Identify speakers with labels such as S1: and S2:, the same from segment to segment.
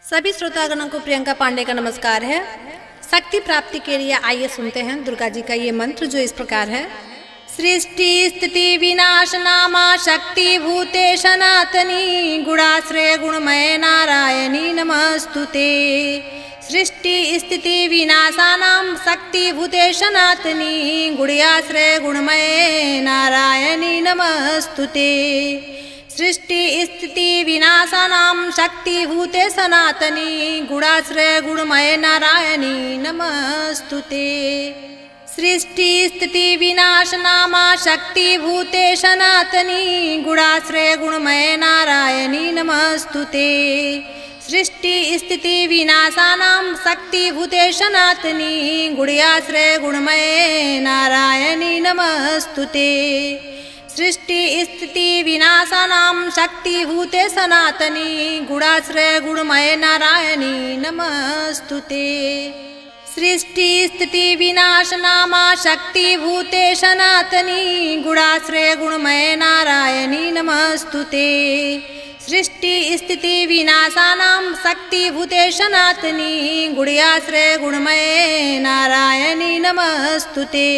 S1: सभी श्रोतागणों को प्रियंका पांडे का नमस्कार है। शक्ति प्राप्ति के लिए आइए सुनते हैं दुर्गा जी का ये मंत्र जो इस प्रकार है। सृष्टि स्थिति विनाश नामा शक्ति भूते सनातनी गुणाश्रय गुणमय नारायणी नमस्तुते। सृष्टि स्थिति विनाशानां शक्ति भूते सनातनी गुण्याश्रय गुणमय नारायणी नमस्तुते। सृष्टि स्थिति विनाशानां शक्ति भूते सनातनी गुणाश्रय गुणमय नारायणी नमस्तुते। सृष्टि स्थिति विनाश नामा शक्ति भूते सनातनी गुणाश्रय गुणमय नारायणी नमस्तुते। सृष्टि स्थिति विनाशानां शक्ति भूते सनातनी गुण्याश्रय गुणमय नारायणी नमस्तुते। सृष्टि स्थिति विनाशानां शक्ति भूते सनातनी गुणाश्रय गुणमय नारायणी नमस्तुते। सृष्टि स्थिति विनाश नामा शक्ति भूते सनातनी गुणाश्रय गुणमय नारायणी नमस्तुते। सृष्टि स्थिति विनाशानां शक्ति भूते सनातनी गुण्याश्रय गुणमय नारायणी नमस्तुते।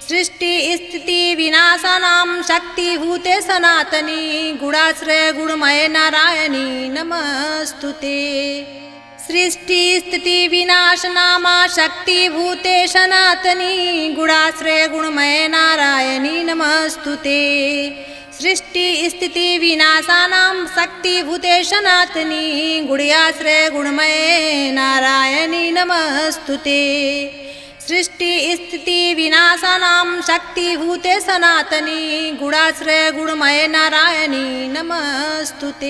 S1: सृष्टि स्थिति विनाशानां शक्ति भूते सनातनी गुणाश्रय गुणमय नारायणी नमस्तुते। सृष्टि स्थिति विनाश नामा शक्ति भूते सनातनी गुणाश्रय गुणमय नारायणी नमस्तुते। सृष्टि स्थिति विनाशानां शक्ति भूते सनातनी गुण्याश्रय गुणमय नारायणी नमस्तुते। सृष्टि स्थिति विनाशानां शक्ति भूते सनातनी गुणाश्रय गुणमय नारायणी नमस्तुते।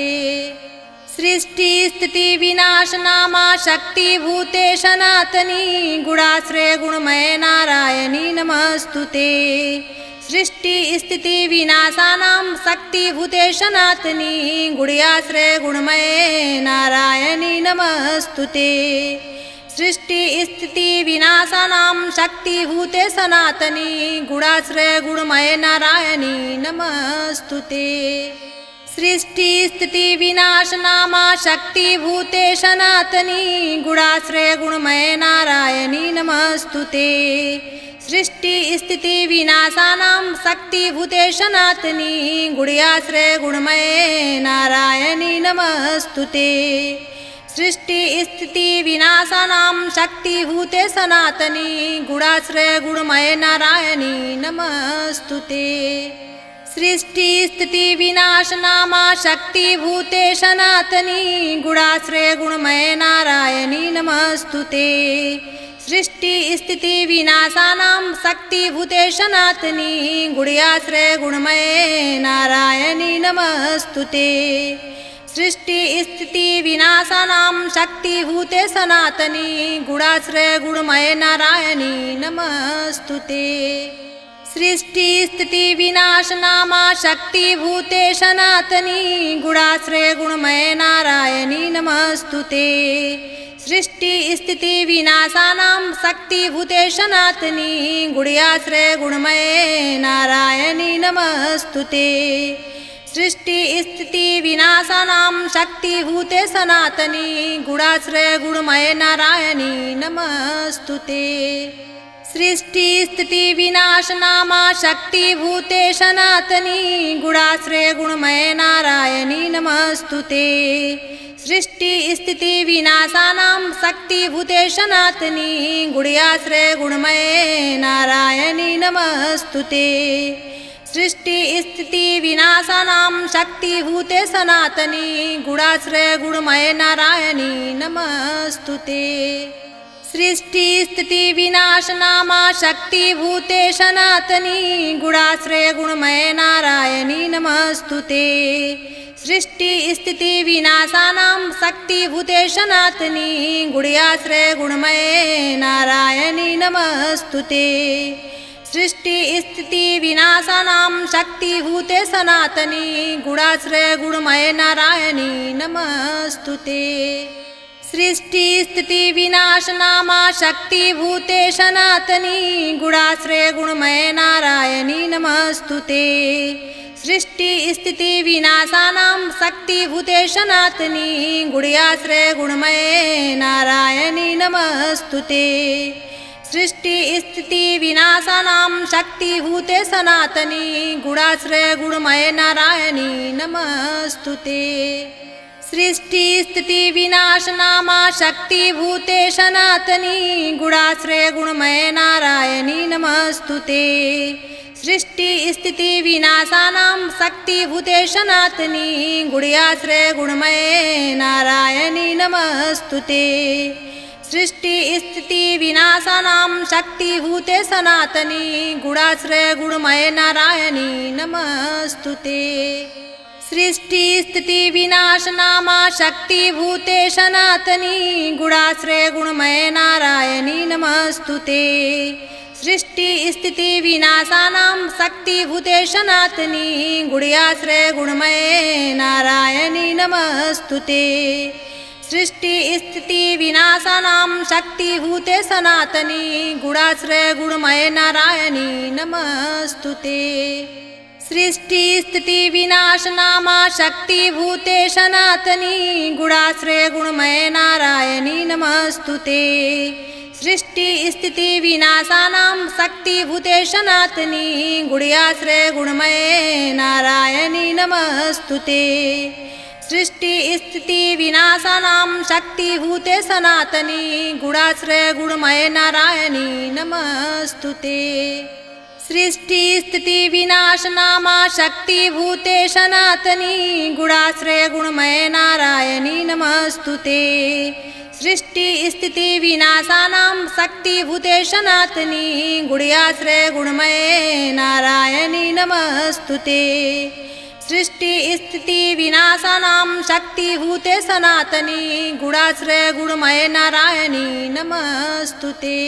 S1: सृष्टि स्थिति विनाश नामा शक्ति भूते सनातनी गुणाश्रय गुणमय नारायणी नमस्तुते। सृष्टि स्थिति विनाशानां शक्ति भूते सनातनी गुण्याश्रय गुणमय नारायणी नमस्तुते। सृष्टि स्थिति विनाशानां शक्ति भूते सनातनी गुणाश्रय गुणमय नारायणी नमस्तुते। सृष्टि स्थिति विनाश नामा शक्ति भूते सनातनी गुणाश्रय गुणमय नारायणी नमस्तुते। सृष्टि स्थिति विनाशानां शक्ति भूते सनातनी गुण्याश्रय गुणमय नारायणी नमस्तुते। सृष्टि स्थिति विनाशानां शक्ति भूते सनातनी गुणाश्रय गुणमय नारायणी नमस्तुते। सृष्टि स्थिति विनाश नामा शक्ति भूते सनातनी गुणाश्रय गुणमय नारायणी नमस्तुते। सृष्टि स्थिति विनाशानां शक्ति भूते सनातनी गुण्याश्रय गुणमय नारायणी नमस्तुते। सृष्टि स्थिति विनाशानां शक्ति भूते सनातनी गुणाश्रय गुणमय नारायणी नमस्तुते। सृष्टि स्थिति विनाश नामा शक्ति भूते सनातनी गुणाश्रय गुणमय नारायणी नमस्तुते। सृष्टि स्थिति विनाशानां शक्ति भूते सनातनी गुण्याश्रय गुणमय नारायणी नमस्तुते। सृष्टि स्थिति विनाशानां शक्ति भूते सनातनी गुणाश्रय गुणमय नारायणी नमस्तुते। सृष्टि स्थिति विनाश नामा शक्ति भूते सनातनी गुणाश्रय गुणमय नारायणी नमस्तुते। सृष्टि स्थिति विनाशानां शक्ति भूते सनातनी गुण्याश्रय गुणमय नारायणी नमस्तुते। सृष्टि स्थिति विनाशानां शक्ति भूते सनातनी गुणाश्रय गुणमय नारायणी नमस्तुते। सृष्टि स्थिति विनाश नामा शक्ति भूते सनातनी गुणाश्रय गुणमय नारायणी नमस्तुते। सृष्टि स्थिति विनाशानां शक्ति भूते सनातनी गुण्याश्रय गुणमय नारायणी नमस्तुते। सृष्टि स्थिति विनाशानां शक्ति भूते सनातनी गुणाश्रय गुणमय नारायणी नमस्तुते। सृष्टि स्थिति विनाश नामा शक्ति भूते सनातनी गुणाश्रय गुणमय नारायणी नमस्तुते। सृष्टिस्थितिविनाशानां शक्तिभूते सनातनी गुण्याश्रय गुणमये नारायणी नमस्तुते। सृष्टिस्थितिविनाशानां शक्तिभूते सनातनी गुणाश्रय गुणमये नारायणी नमस्तुते। सृष्टिस्थितिविनाशनामा शक्तिभूते सनातनी गुणाश्रय गुणमये नारायणी नमस्तुते। सृष्टिस्थितिविनाशानां शक्तिभूते सनातनी गुण्याश्रय गुणमये नारायणी नमस्तुते। सृष्टिस्थितिविनाशानां शक्तिभूते सनातनी गुणाश्रय गुणमये नारायणी नमस्तुते। सृष्टिस्थितिविनाशनामा शक्तिभूते सनातनी गुणाश्रय गुणमये नारायणी नमस्तुते। सृष्टिस्थितिविनाशानां शक्तिभूते सनातनी गुण्याश्रय गुणमये नारायणी नमस्तुते। सृष्टिस्थितिविनाशानां शक्तिभूते सनातनी गुणाश्रय गुणमये नारायणी नमस्तुते। सृष्टिस्थितिविनाशनामा शक्तिभूते सनातनी गुणाश्रय गुणमये नारायणी नमस्तुते। सृष्टिस्थितिविनाशानां शक्तिभूते सनातनी गुण्याश्रय गुणमये नारायणी नमस्तुते। सृष्टिस्थितिविनाशानां शक्तिभूते सनातनी गुणाश्रय गुणमये नारायणी नमस्तुते। सृष्टिस्थितिविनाशनामा शक्तिभूते सनातनी गुणाश्रय गुणमये नारायणी नमस्तुते। सृष्टिस्थितिविनाशानां शक्तिभूते सनातनी गुण्याश्रय गुणमये नारायणी नमस्तुते। सृष्टिस्थितिविनाशानां शक्तिभूते सनातनी गुणाश्रय गुणमये नारायणी नमस्तुते।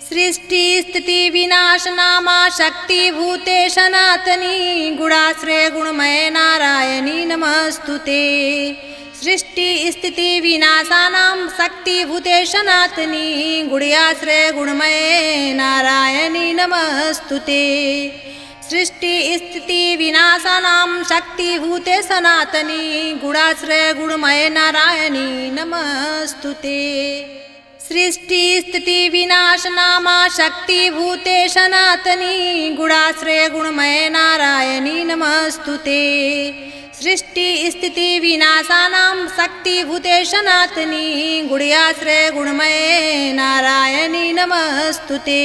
S1: सृष्टिस्थितिविनाशनामा शक्तिभूते सनातनी गुणाश्रय गुणमये नारायणी नमस्तुते। सृष्टिस्थितिविनाशानां शक्तिभूते सनातनी गुण्याश्रय गुणमये नारायणी नमस्तुते। सृष्टिस्थितिविनाशानां शक्तिभूते सनातनी गुणाश्रय गुणमये नारायणी नमस्तुते। सृष्टिस्थितिविनाशनामा शक्तिभूते सनातनी गुणाश्रय गुणमये नारायणी नमस्तुते। सृष्टिस्थितिविनाशानां शक्तिभूते सनातनी गुण्याश्रय गुणमये नारायणी नमस्तुते।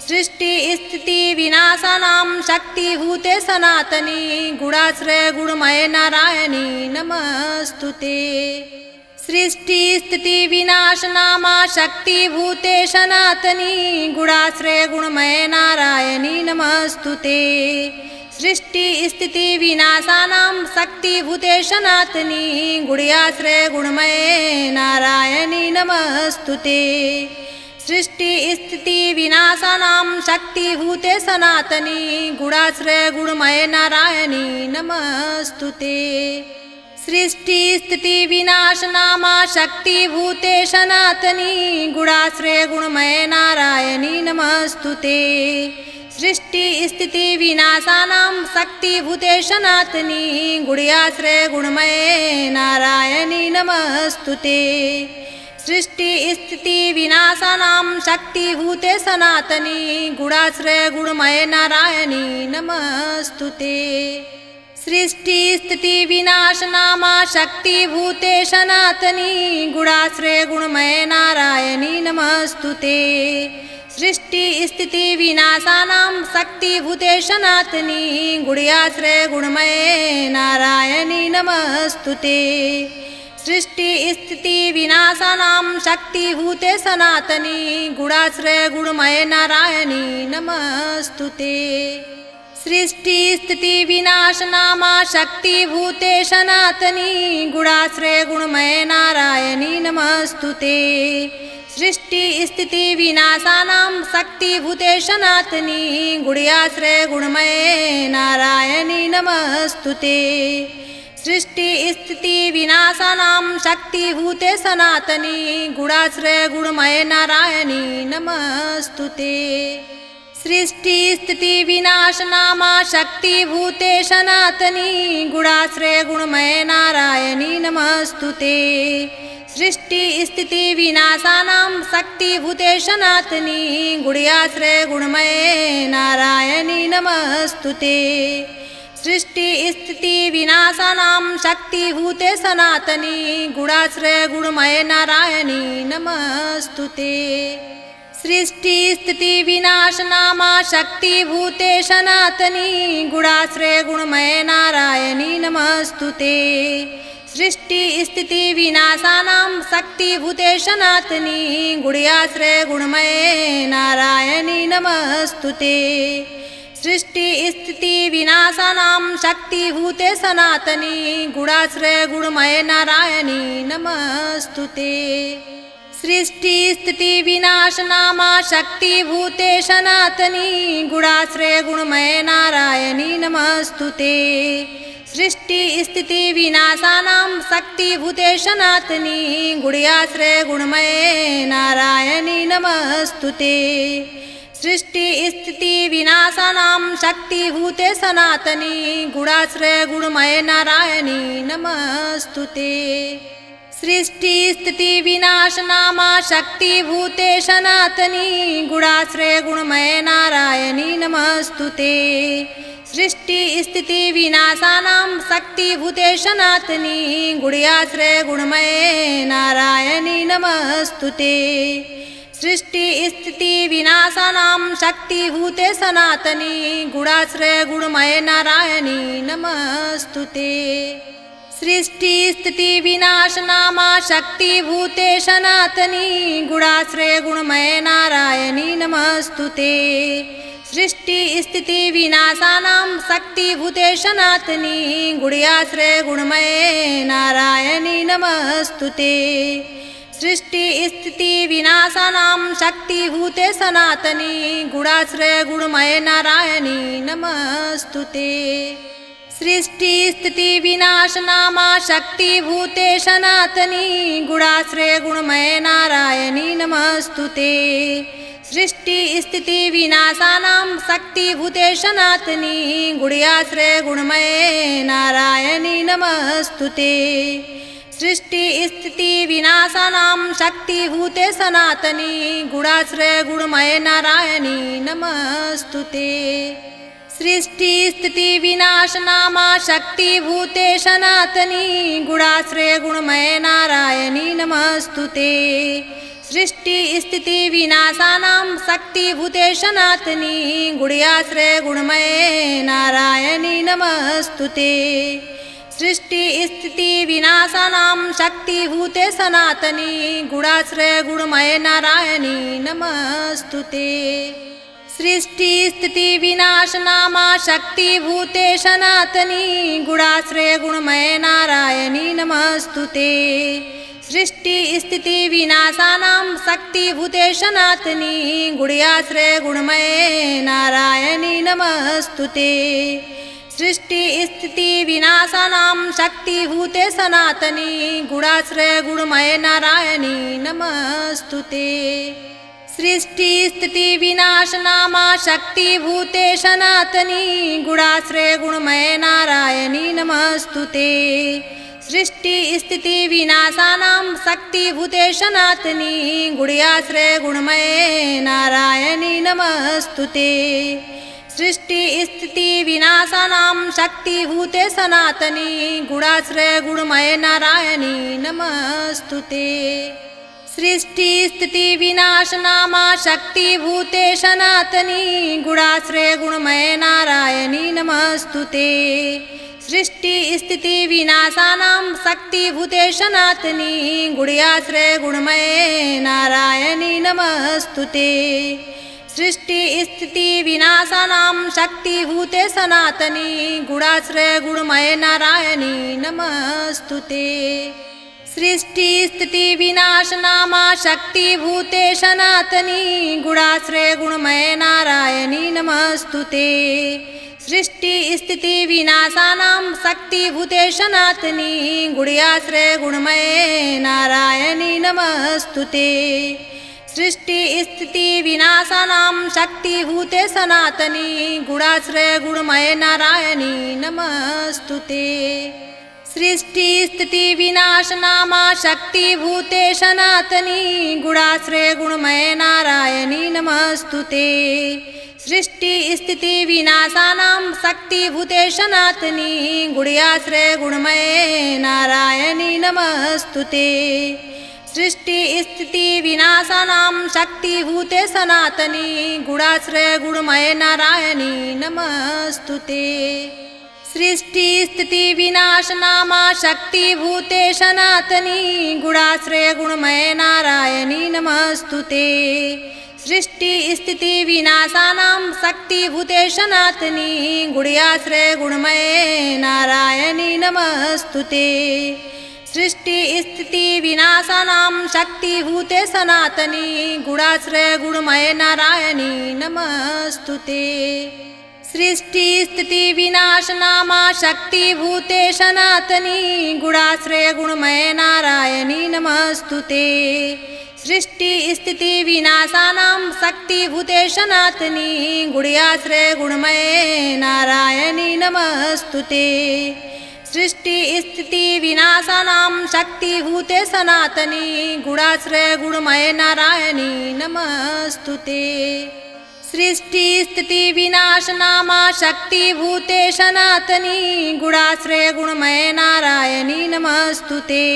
S1: सृष्टिस्थितिविनाशानां शक्तिभूते सनातनी गुणाश्रय गुणमये नारायणी नमस्तुते। सृष्टिस्थितिविनाशनामा शक्तिभूते सनातनी गुणाश्रय गुणमये नारायणी नमस्तुते। सृष्टिस्थितिविनाशानां शक्तिभूते सनातनी गुण्याश्रय गुणमये नारायणी नमस्तुते। सृष्टिस्थितिविनाशानां शक्तिभूते सनातनी गुणाश्रय गुणमये नारायणी नमस्तुते। सृष्टिस्थितिविनाशनामा शक्तिभूते सनातनी गुणाश्रय गुणमये नारायणी नमस्तुते। सृष्टिस्थितिविनाशानां शक्तिभूते सनातनी गुण्याश्रय गुणमये नारायणी नमस्तुते। सृष्टिस्थितिविनाशानां शक्तिभूते सनातनी गुणाश्रय गुणमये नारायणी नमस्तुते। सृष्टिस्थितिविनाशनामा शक्तिभूते सनातनी गुणाश्रय गुणमये नारायणी नमस्तुते। सृष्टिस्थितिविनाशानां शक्तिभूते सनातनी गुण्याश्रय गुणमये नारायणी नमस्तुते। सृष्टिस्थितिविनाशानां शक्तिभूते सनातनी गुणाश्रय गुणमये नारायणी नमस्तुते। सृष्टिस्थितिविनाशनामा शक्तिभूते सनातनी गुणाश्रय गुणमये नारायणी नमस्तुते। सृष्टिस्थितिविनाशानां शक्तिभूते सनातनी गुण्याश्रय गुणमये नारायणी नमस्तुते। सृष्टिस्थितिविनाशानां शक्तिभूते सनातनी गुणाश्रय गुणमये नारायणी नमस्तुते। सृष्टि स्थिति विनाशनामा शक्तिभूते सनातनी गुणाश्रय गुणमय नारायणी नमस्तुते सृष्टि स्थिति विनाशानां शक्तिभूते सनातनी गुण्याश्रय गुणमय नारायणी नमस्तुते सृष्टि स्थिति विनाशानां शक्तिभूते सनातनी गुणाश्रय गुणमय नारायणी नमस्तुते सृष्टि स्थिति विनाशनामा शक्तिभूते सनातनी गुणाश्रय गुणमय नारायणी नमस्तुते सृष्टि स्थिति विनाशानां शक्तिभूते सनातनी गुण्याश्रय गुणमय नारायणी नमस्तुते सृष्टि स्थिति विनाशानां शक्तिभूते सनातनी गुणाश्रय गुणमय नारायणी नमस्तुते सृष्टि स्थिति विनाशनामा शक्तिभूते सनातनी गुणाश्रय गुणमय नारायणी नमस्तुते सृष्टि स्थिति विनाशानां शक्तिभूते सनातनी गुण्याश्रय गुणमय नारायणी नमस्तुते सृष्टि स्थिति विनाशानां शक्तिभूते सनातनी गुणाश्रय गुणमय नारायणी नमस्तुते सृष्टि स्थिति विनाशनामा शक्तिभूते सनातनी गुणाश्रय गुणमय नारायणी नमस्तुते सृष्टि स्थिति विनाशानां शक्तिभूते सनातनी गुण्याश्रय गुणमय नारायणी नमस्तुते सृष्टि स्थिति विनाशानां शक्तिभूते सनातनी गुणाश्रय गुणमय नारायणी नमस्तुते सृष्टि स्थिति विनाशनामा शक्तिभूते सनातनी गुणाश्रय गुणमय नारायणी नमस्तुते सृष्टि स्थिति विनाशानां शक्तिभूते सनातनी गुण्याश्रय गुणमय नारायणी नमस्तुते सृष्टि स्थिति विनाशानां शक्तिभूते सनातनी गुणाश्रय गुणमय नारायणी नमस्तुते सृष्टि स्थिति विनाशनामा शक्तिभूते सनातनी गुणाश्रय गुणमय नारायणी नमस्तुते सृष्टि स्थिति विनाशानां शक्तिभूते सनातनी गुण्याश्रय गुणमय नारायणी नमस्तुते सृष्टि स्थिति विनाशानां शक्तिभूते सनातनी गुणाश्रय गुणमय नारायणी नमस्तुते सृष्टि स्थिति विनाशनामा शक्तिभूते सनातनी गुणाश्रय गुणमय नारायणी नमस्तुते सृष्टि स्थिति विनाशानां शक्तिभूते सनातनी गुण्याश्रय गुणमय नारायणी नमस्तुते सृष्टि स्थिति विनाशानां शक्तिभूते सनातनी गुणाश्रय गुणमय नारायणी नमस्तुते सृष्टि स्थिति विनाशनामा शक्तिभूते सनातनी गुणाश्रय गुणमय नारायणी नमस्तुते सृष्टि स्थिति विनाशानां शक्तिभूते सनातनी गुण्याश्रय गुणमय नारायणी नमस्तुते सृष्टि स्थिति विनाशानां शक्तिभूते सनातनी गुणाश्रय गुणमय नारायणी नमस्तुते सृष्टि स्थिति विनाशनामा शक्तिभूते सनातनी गुणाश्रय गुणमय नारायणी नमस्तुते सृष्टि स्थिति विनाशानां शक्तिभूते सनातनी गुण्याश्रय गुणमय नारायणी नमस्तुते सृष्टि स्थिति विनाशानां शक्तिभूते सनातनी गुणाश्रय गुणमय नारायणी नमस्तुते सृष्टि स्थिति विनाशनामा शक्तिभूते सनातनी गुणाश्रय गुणमय नारायणी नमस्तुते सृष्टि स्थिति विनाशानां शक्तिभूते सनातनी गुण्याश्रय गुणमय नारायणी नमस्तुते सृष्टि स्थिति विनाशानां शक्तिभूते सनातनी गुणाश्रय गुणमय नारायणी नमस्तुते सृष्टि स्थिति विनाशनामा शक्तिभूते सनातनी गुणाश्रय गुणमय नारायणी नमस्तुते सृष्टि स्थिति विनाशानां शक्तिभूते सनातनी गुण्याश्रय गुणमय नारायणी नमस्तुते सृष्टिस्थितिविनाशानां शक्तिभूते सनातनी गुणाश्रय गुणमय नारायणी नमस्तुते। सृष्टिस्थितिविनाशनामा शक्तिभूते सनातनी गुणाश्रय गुणमय नारायणी नमस्तुते। सृष्टिस्थितिविनाशानां शक्तिभूते सनातनी गुणाश्रय गुणमय नारायणी नमस्तुते। सृष्टिस्थितिविनाशानां शक्तिभूते सनातनी गुणाश्रय गुणमय नारायणी नमस्तुते। सृष्टिस्थितिविनाशनामा शक्तिभूते सनातनी गुणाश्रय गुणमय नारायणी नमस्तुते। सृष्टिस्थितिविनाशानां शक्तिभूते सनातनी गुणाश्रय गुणमय नारायणी नमस्तुते। सृष्टिस्थितिविनाशानां शक्तिभूते सनातनी गुणाश्रय गुणमय नारायणी नमस्तुते। सृष्टिस्थितिविनाशनामा शक्तिभूते सनातनी गुणाश्रय गुणमय नारायणी नमस्तुते। सृष्टिस्थितिविनाशानां शक्तिभूते सनातनी गुणाश्रय गुणमय नारायणी नमस्तुते। सृष्टिस्थितिविनाशानां शक्तिभूते सनातनी गुणाश्रय गुणमय नारायणी नमस्तुते। सृष्टिस्थितिविनाशनामा शक्तिभूते सनातनी गुणाश्रय गुणमय नारायणी नमस्तुते।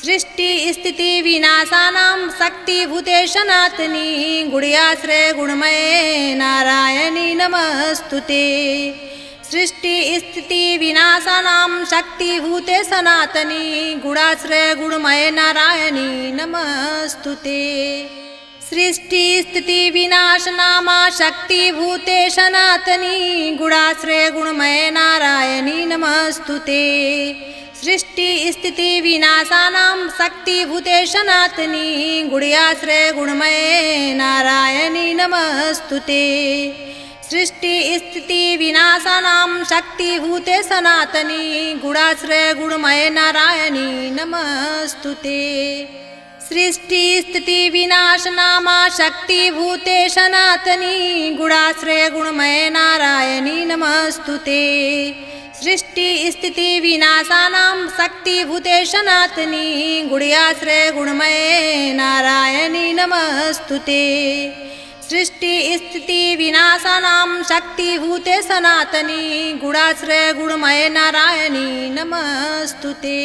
S1: सृष्टिस्थितिविनाशानां शक्तिभूते सनातनी गुणाश्रय गुणमय नारायणी नमस्तुते। सृष्टिस्थितिविनाशानां शक्तिभूते सनातनी गुणाश्रय गुणमय नारायणी नमस्तुते। सृष्टिस्थितिविनाशनामा शक्तिभूते सनातनी गुणाश्रय गुणमय नारायणी नमस्तुते। सृष्टिस्थितिविनाशानां शक्तिभूते सनातनी गुणाश्रय गुणमय नारायणी नमस्तुते। सृष्टिस्थितिविनाशानां शक्तिभूते सनातनी गुणाश्रय गुणमय नारायणी नमस्तुते। सृष्टिस्थितिविनाशनामा शक्तिभूते सनातनी गुणाश्रय गुणमय नारायणी नमस्तुते। सृष्टिस्थितिविनाशानां शक्तिभूते सनातनी गुणाश्रय गुणमय नारायणी नमस्तुते। सृष्टिस्थितिविनाशानां शक्तिभूते सनातनी गुणाश्रय गुणमय नारायणी नमस्तुते।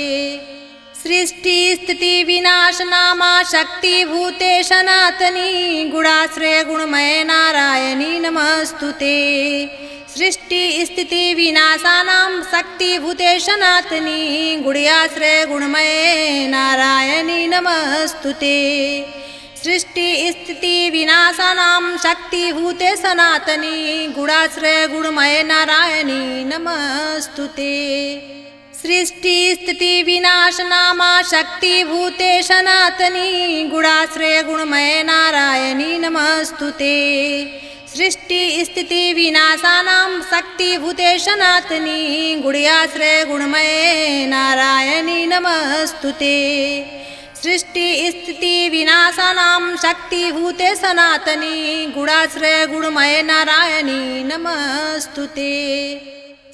S1: सृष्टिस्थितिविनाशनामा शक्तिभूते सनातनी गुणाश्रय गुणमय नारायणी नमस्तुते। सृष्टिस्थितिविनाशानां शक्तिभूते सनातनी गुणाश्रय गुणमय नारायणी नमस्तुते। सृष्टिस्थितिविनाशानां शक्तिभूते सनातनी गुणाश्रय गुणमय नारायणी नमस्तुते। सृष्टिस्थितिविनाशनामा शक्तिभूते सनातनी गुणाश्रय गुणमय नारायणी नमस्तुते। सृष्टिस्थितिविनाशानां शक्तिभूते सनातनी गुणाश्रय गुणमय नारायणी नमस्तुते। सृष्टिस्थितिविनाशानां शक्तिभूते सनातनी गुणाश्रय गुणमय नारायणी नमस्तुते।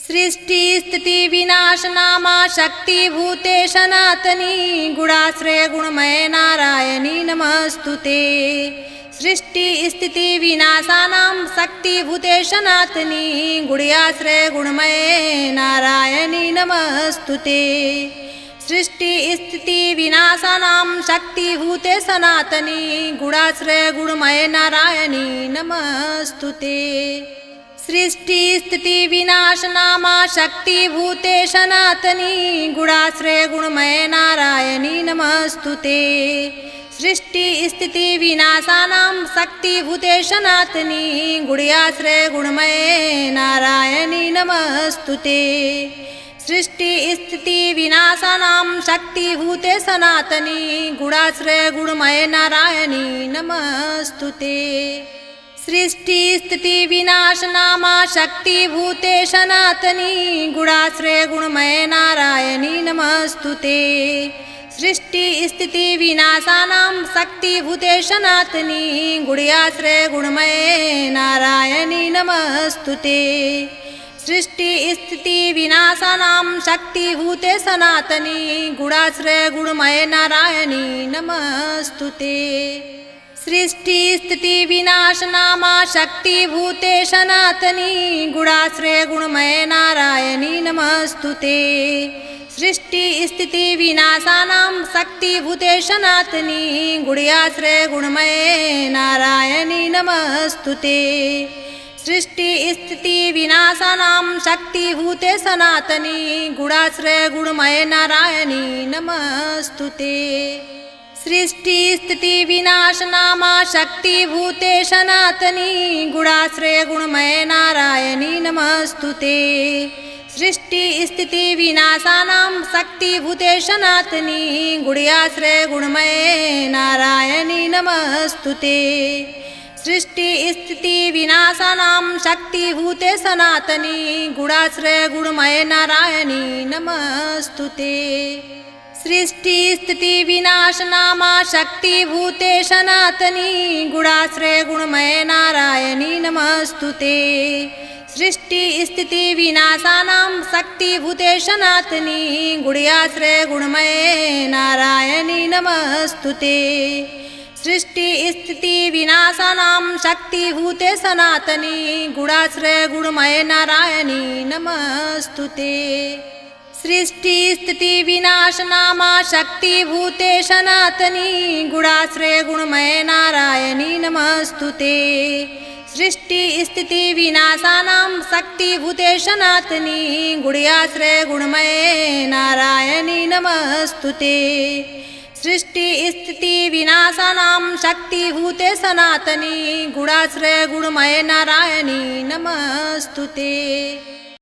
S1: सृष्टिस्थितिविनाशनामा शक्तिभूते सनातनी गुणाश्रय गुणमय नारायणी नमस्तुते। सृष्टिस्थितिविनाशानां शक्तिभूते सनातनी गुणाश्रय गुणमय नारायणी नमस्तुते। सृष्टिस्थितिविनाशानां शक्तिभूते सनातनी गुणाश्रय गुणमय नारायणी नमस्तुते। सृष्टिस्थितिविनाशनामा शक्तिभूते सनातनी गुणाश्रय गुणमय नारायणी नमस्तुते। सृष्टिस्थितिविनाशानां शक्तिभूते सनातनी गुणाश्रय गुणमय नारायणी नमस्तुते। सृष्टिस्थितिविनाशानां शक्तिभूते सनातनी गुणाश्रय गुणमय नारायणी नमस्तुते। सृष्टिस्थितिविनाशनामा शक्तिभूते सनातनी गुणाश्रय गुणमय नारायणी नमस्तुते। सृष्टी स्थिती विनाशानां शक्तिभूते सनातनी गुण्याश्रय गुणमये नारायणी नमस्तुते सृष्टि स्थिति विनाशानां शक्तिभूते सनातनी गुणाश्रय गुणमये नारायणी नमस्तुते सृष्टि स्थिति विनाशनामा शक्तिभूते सनातनी गुणाश्रय गुणमये नारायणी नमस्तुते सृष्टि स्थिति विनाशानां शक्तिभूते सनातनी गुण्याश्रय गुणमये नारायणी नमस्तुते सृष्टि स्थिति विनाशानां शक्तिभूते सनातनी गुणाश्रय गुणमये नारायणी नमस्तुते सृष्टि स्थिति विनाशनामा शक्तिभूते सनातनी गुणाश्रय गुणमये नारायणी नमस्तुते सृष्टि स्थिति विनाशानां शक्तिभूते सनातनी गुण्याश्रय गुणमये नारायणी नमस्तुते सृष्टि स्थिति विनाशानां शक्तिभूते सनातनी गुणाश्रय गुणमये नारायणी नमस्तुते सृष्टि स्थिति विनाशनामा शक्तिभूते सनातनी गुणाश्रय गुणमये नारायणी नमस्तुते सृष्टि स्थिति विनाशानां शक्तिभूते सनातनी गुण्याश्रय गुणमये नारायणी नमस्तुते सृष्टि स्थिति विनाशानां शक्तिभूते सनातनी गुणाश्रय गुणमये नारायणी नमस्तुते सृष्टि स्थिति विनाशनामा शक्तिभूते सनातनी गुणाश्रय गुणमये नारायणी नमस्तुते सृष्टि स्थिति विनाशानां शक्तिभूते सनातनी गुण्याश्रय गुणमये नारायणी नमस्तुते सृष्टि स्थिति विनाशानां शक्तिभूते सनातनी गुणाश्रय गुणमये नारायणी नमस्तुते